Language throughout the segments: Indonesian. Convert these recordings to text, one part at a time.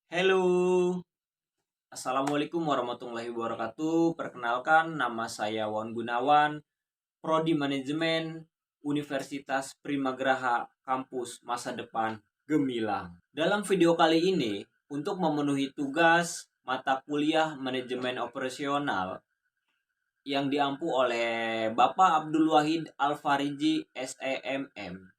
Halo, Assalamualaikum warahmatullahi wabarakatuh. Perkenalkan, nama saya Wan Gunawan, Prodi Manajemen Universitas Primagraha, Kampus Masa Depan Gemilang. Dalam video kali ini, untuk memenuhi tugas mata kuliah Manajemen Operasional yang diampu oleh Bapak Abdul Wahid Alfariji SEMM,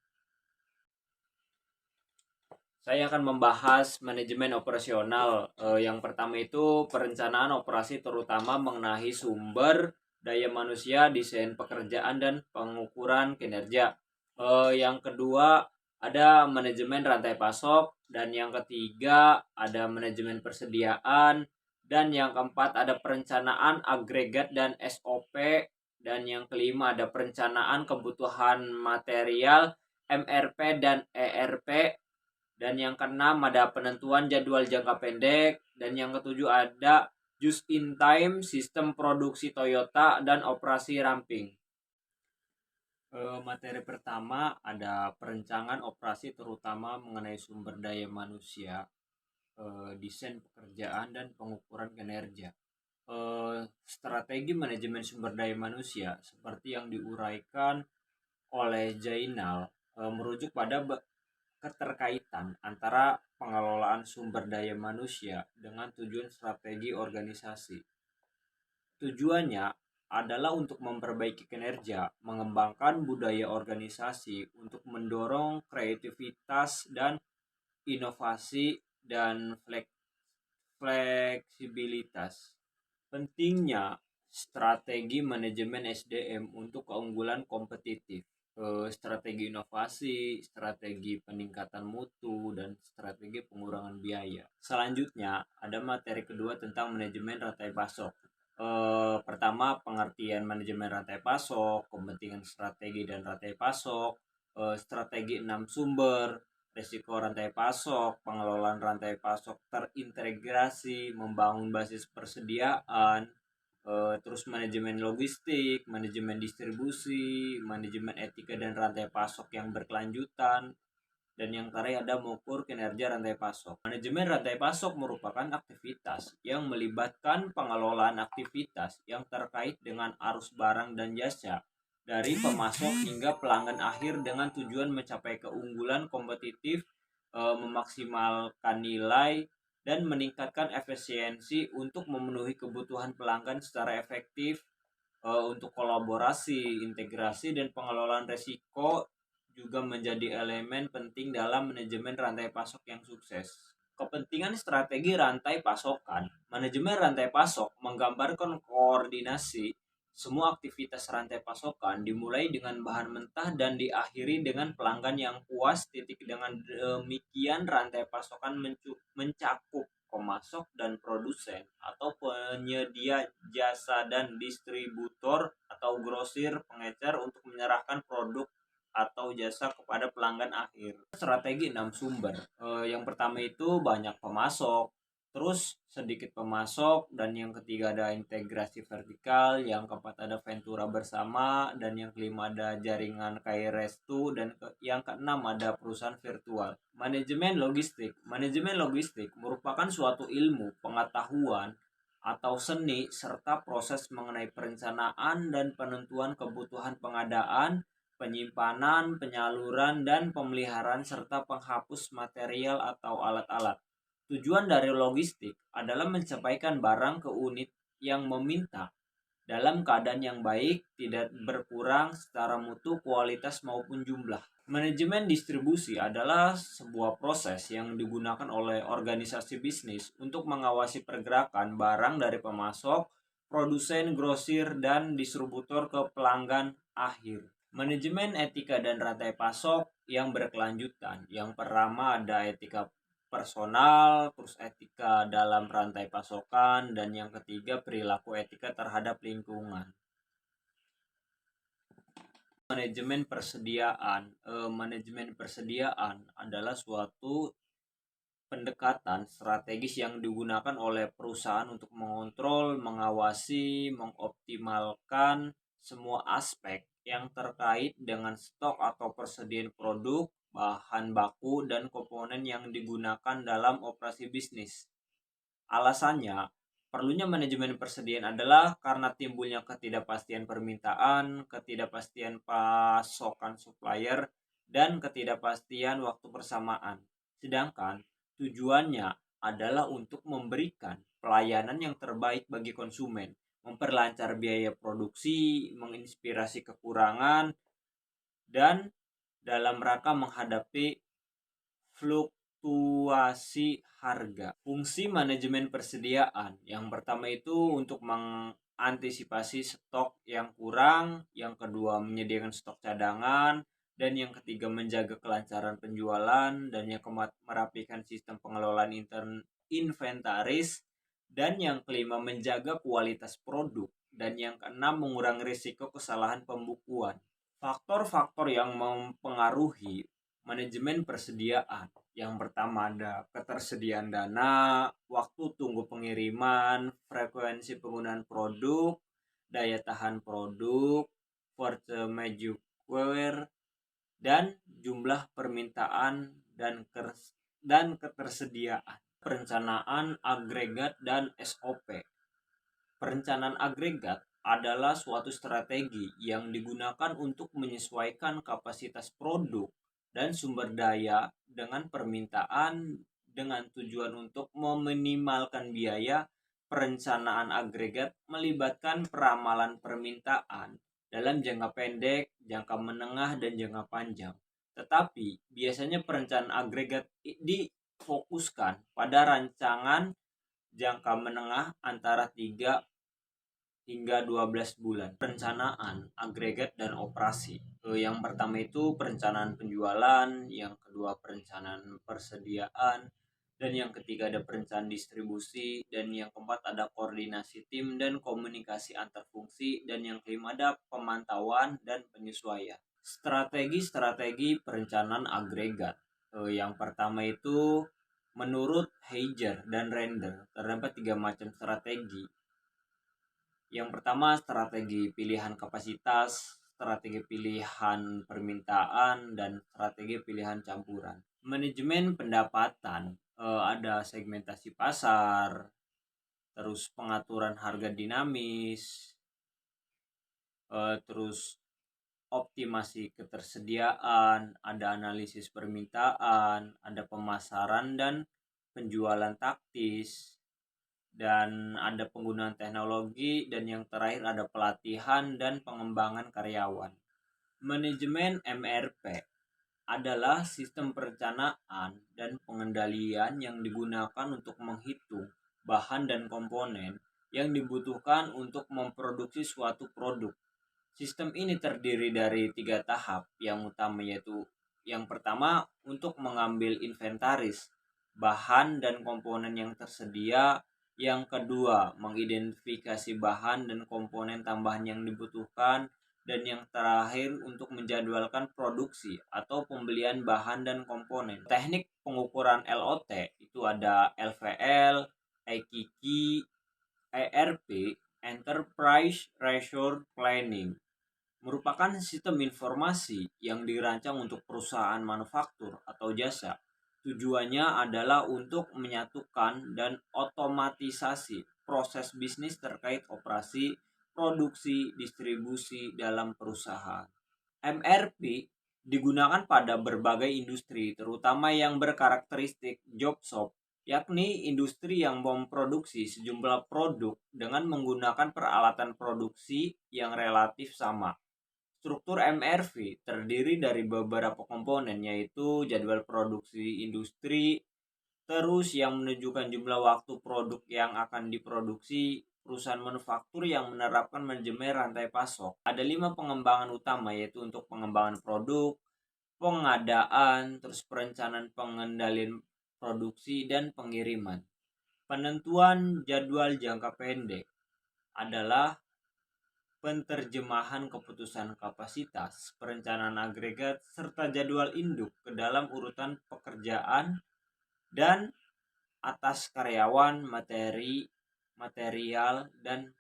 saya akan membahas manajemen operasional. Yang pertama itu perencanaan operasi terutama mengenai sumber daya manusia, desain pekerjaan dan pengukuran kinerja. Yang kedua ada manajemen rantai pasok, dan yang ketiga ada manajemen persediaan, dan yang keempat ada perencanaan agregat dan SOP, dan yang kelima ada perencanaan kebutuhan material MRP dan ERP, dan yang keenam ada penentuan jadwal jangka pendek, dan yang ketujuh ada just in time, sistem produksi Toyota dan operasi ramping. Materi pertama ada perencanaan operasi terutama mengenai sumber daya manusia, desain pekerjaan dan pengukuran kinerja. Strategi manajemen sumber daya manusia seperti yang diuraikan oleh Jainal merujuk pada keterkaitan antara pengelolaan sumber daya manusia dengan tujuan strategi organisasi. Tujuannya adalah untuk memperbaiki kinerja, mengembangkan budaya organisasi, untuk mendorong kreativitas dan inovasi, dan fleksibilitas. Pentingnya strategi manajemen SDM untuk keunggulan kompetitif, strategi inovasi, strategi peningkatan mutu, dan strategi pengurangan biaya. Selanjutnya ada materi kedua tentang manajemen rantai pasok. Pertama, pengertian manajemen rantai pasok, kepentingan strategi dan rantai pasok, strategi 6 sumber, risiko rantai pasok, pengelolaan rantai pasok terintegrasi, membangun basis persediaan, terus manajemen logistik, manajemen distribusi, manajemen etika dan rantai pasok yang berkelanjutan, dan yang terakhir ada mengukur kinerja rantai pasok. Manajemen rantai pasok merupakan aktivitas yang melibatkan pengelolaan aktivitas yang terkait dengan arus barang dan jasa dari pemasok hingga pelanggan akhir dengan tujuan mencapai keunggulan kompetitif, memaksimalkan nilai, dan meningkatkan efisiensi untuk memenuhi kebutuhan pelanggan secara efektif, untuk kolaborasi, integrasi, dan pengelolaan risiko juga menjadi elemen penting dalam manajemen rantai pasok yang sukses. Kepentingan strategi rantai pasokan. Manajemen rantai pasok menggambarkan koordinasi semua aktivitas rantai pasokan dimulai dengan bahan mentah dan diakhiri dengan pelanggan yang puas. Dengan demikian rantai pasokan mencakup pemasok dan produsen atau penyedia jasa dan distributor atau grosir pengecer untuk menyerahkan produk atau jasa kepada pelanggan akhir. Strategi 6 sumber. Yang pertama itu banyak pemasok, terus sedikit pemasok, dan yang ketiga ada integrasi vertikal, yang keempat ada ventura bersama, dan yang kelima ada jaringan Kairestu, dan yang keenam ada perusahaan virtual. Manajemen logistik. Manajemen logistik merupakan suatu ilmu, pengetahuan, atau seni serta proses mengenai perencanaan dan penentuan kebutuhan pengadaan, penyimpanan, penyaluran, dan pemeliharaan serta penghapus material atau alat-alat. Tujuan dari logistik adalah mencapaikan barang ke unit yang meminta dalam keadaan yang baik, tidak berkurang secara mutu, kualitas maupun jumlah. Manajemen distribusi adalah sebuah proses yang digunakan oleh organisasi bisnis untuk mengawasi pergerakan barang dari pemasok, produsen, grosir, dan distributor ke pelanggan akhir. Manajemen etika dan rantai pasok yang berkelanjutan. Yang pertama ada etika personal, terus etika dalam rantai pasokan, dan yang ketiga perilaku etika terhadap lingkungan. Manajemen persediaan. Manajemen persediaan adalah suatu pendekatan strategis yang digunakan oleh perusahaan untuk mengontrol, mengawasi, mengoptimalkan semua aspek yang terkait dengan stok atau persediaan produk, bahan baku, dan komponen yang digunakan dalam operasi bisnis. Alasannya, perlunya manajemen persediaan adalah karena timbulnya ketidakpastian permintaan, ketidakpastian pasokan supplier, dan ketidakpastian waktu persamaan. Sedangkan tujuannya adalah untuk memberikan pelayanan yang terbaik bagi konsumen, memperlancar biaya produksi, menginspirasi kekurangan, dan dalam rangka menghadapi fluktuasi harga. Fungsi manajemen persediaan yang pertama itu untuk mengantisipasi stok yang kurang, yang kedua menyediakan stok cadangan, dan yang ketiga menjaga kelancaran penjualan, dan yang keempat merapikan sistem pengelolaan inventaris, dan yang kelima menjaga kualitas produk, dan yang keenam mengurangi risiko kesalahan pembukuan. Faktor-faktor yang mempengaruhi manajemen persediaan. Yang pertama ada ketersediaan dana, waktu tunggu pengiriman, frekuensi penggunaan produk, daya tahan produk, force majeure, dan jumlah permintaan dan ketersediaan. Perencanaan agregat dan SOP. Perencanaan agregat adalah suatu strategi yang digunakan untuk menyesuaikan kapasitas produk dan sumber daya dengan permintaan dengan tujuan untuk meminimalkan biaya. Perencanaan agregat melibatkan peramalan permintaan dalam jangka pendek, jangka menengah, dan jangka panjang. Tetapi biasanya perencanaan agregat difokuskan pada rancangan jangka menengah antara 3 hingga 12 bulan. Perencanaan agregat dan operasi. Yang pertama itu perencanaan penjualan, yang kedua perencanaan persediaan, dan yang ketiga ada perencanaan distribusi, dan yang keempat ada koordinasi tim dan komunikasi antar fungsi, dan yang kelima ada pemantauan dan penyesuaian. Strategi-strategi perencanaan agregat. Yang pertama itu menurut Heiger dan Render terdapat 3 macam strategi. Yang pertama strategi pilihan kapasitas, strategi pilihan permintaan, dan strategi pilihan campuran. Manajemen pendapatan, ada segmentasi pasar, terus pengaturan harga dinamis, terus optimasi ketersediaan, ada analisis permintaan, ada pemasaran dan penjualan taktis, dan ada penggunaan teknologi, dan yang terakhir ada pelatihan dan pengembangan karyawan. Manajemen MRP adalah sistem perencanaan dan pengendalian yang digunakan untuk menghitung bahan dan komponen yang dibutuhkan untuk memproduksi suatu produk. Sistem ini terdiri dari 3 tahap yang utama, yaitu yang pertama untuk mengambil inventaris bahan dan komponen yang tersedia, yang kedua mengidentifikasi bahan dan komponen tambahan yang dibutuhkan, dan yang terakhir untuk menjadwalkan produksi atau pembelian bahan dan komponen. Teknik pengukuran LOT itu ada LVL, EKIKI, ERP, Enterprise Resource Planning, merupakan sistem informasi yang dirancang untuk perusahaan manufaktur atau jasa. Tujuannya adalah untuk menyatukan dan otomatisasi proses bisnis terkait operasi, produksi, distribusi dalam perusahaan. MRP digunakan pada berbagai industri, terutama yang berkarakteristik job shop, yakni industri yang memproduksi sejumlah produk dengan menggunakan peralatan produksi yang relatif sama. Struktur MRV terdiri dari beberapa komponen, yaitu jadwal produksi industri, terus yang menunjukkan jumlah waktu produk yang akan diproduksi, perusahaan manufaktur yang menerapkan manajemen rantai pasok. Ada 5 pengembangan utama, yaitu untuk pengembangan produk, pengadaan, terus perencanaan pengendalian produksi, dan pengiriman. Penentuan jadwal jangka pendek adalah penterjemahan keputusan kapasitas, perencanaan agregat, serta jadwal induk ke dalam urutan pekerjaan dan atas karyawan, materi, material, dan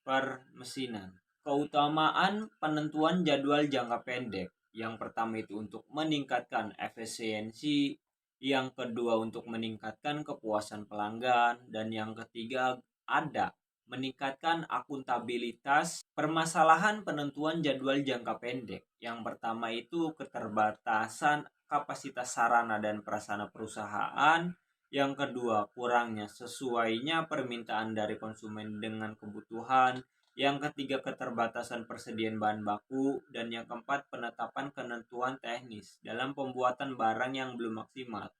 permesinan. Keutamaan penentuan jadwal jangka pendek. Yang pertama itu untuk meningkatkan efisiensi, yang kedua untuk meningkatkan kepuasan pelanggan, dan yang ketiga ada meningkatkan akuntabilitas. Permasalahan penentuan jadwal jangka pendek. Yang pertama itu keterbatasan kapasitas sarana dan prasarana perusahaan. Yang kedua, kurangnya sesuainya permintaan dari konsumen dengan kebutuhan. Yang ketiga, keterbatasan persediaan bahan baku. Dan yang keempat, penetapan ketentuan teknis dalam pembuatan barang yang belum maksimal.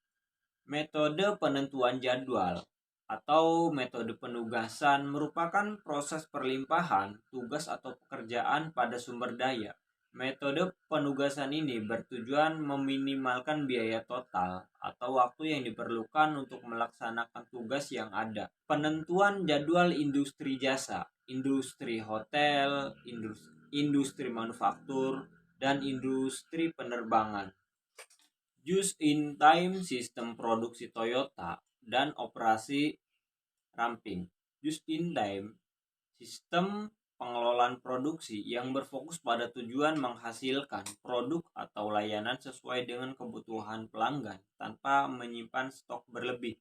Metode penentuan jadwal atau metode penugasan merupakan proses perlimpahan tugas atau pekerjaan pada sumber daya. Metode penugasan ini bertujuan meminimalkan biaya total atau waktu yang diperlukan untuk melaksanakan tugas yang ada. Penentuan jadwal industri jasa, industri hotel, industri manufaktur, dan industri penerbangan. Just-in-time sistem produksi Toyota dan operasi ramping. Just-in-time sistem pengelolaan produksi yang berfokus pada tujuan menghasilkan produk atau layanan sesuai dengan kebutuhan pelanggan tanpa menyimpan stok berlebih.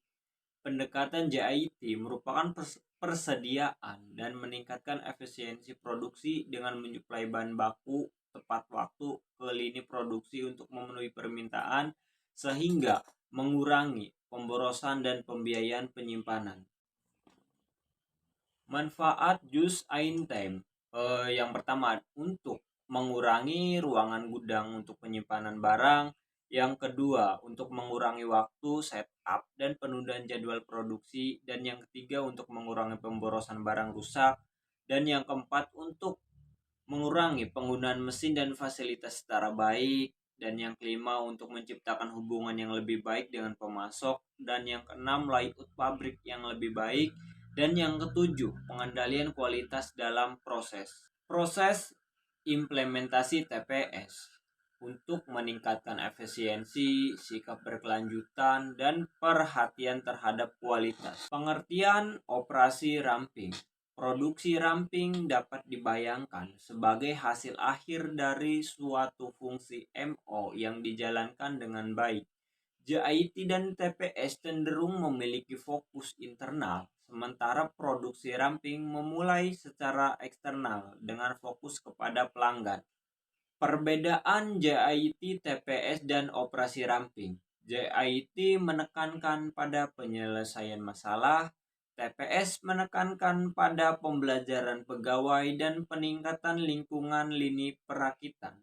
Pendekatan JIT merupakan persediaan dan meningkatkan efisiensi produksi dengan menyuplai bahan baku tepat waktu ke lini produksi untuk memenuhi permintaan sehingga mengurangi pemborosan dan pembiayaan penyimpanan. Manfaat just-in-time yang pertama untuk mengurangi ruangan gudang untuk penyimpanan barang. Yang kedua untuk mengurangi waktu setup dan penundaan jadwal produksi. Dan yang ketiga untuk mengurangi pemborosan barang rusak. Dan yang keempat untuk mengurangi penggunaan mesin dan fasilitas secara baik. Dan yang kelima untuk menciptakan hubungan yang lebih baik dengan pemasok. Dan yang keenam layout pabrik yang lebih baik. Dan yang ketujuh pengendalian kualitas dalam proses implementasi TPS untuk meningkatkan efisiensi, sikap berkelanjutan, dan perhatian terhadap kualitas. Pengertian operasi ramping. Produksi ramping dapat dibayangkan sebagai hasil akhir dari suatu fungsi MO yang dijalankan dengan baik. JIT dan TPS cenderung memiliki fokus internal, sementara produksi ramping memulai secara eksternal dengan fokus kepada pelanggan. Perbedaan JIT, TPS, dan operasi ramping. JIT menekankan pada penyelesaian masalah, TPS menekankan pada pembelajaran pegawai dan peningkatan lingkungan lini perakitan.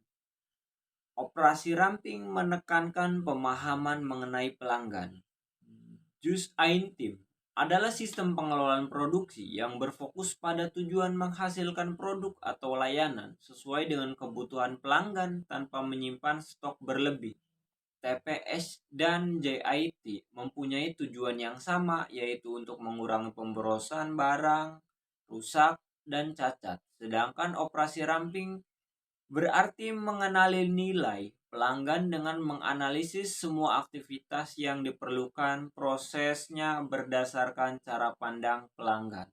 Operasi ramping menekankan pemahaman mengenai pelanggan. Just-in-time adalah sistem pengelolaan produksi yang berfokus pada tujuan menghasilkan produk atau layanan sesuai dengan kebutuhan pelanggan tanpa menyimpan stok berlebih. TPS dan JIT mempunyai tujuan yang sama, yaitu untuk mengurangi pemborosan barang, rusak, dan cacat. Sedangkan operasi ramping berarti mengenali nilai pelanggan dengan menganalisis semua aktivitas yang diperlukan prosesnya berdasarkan cara pandang pelanggan.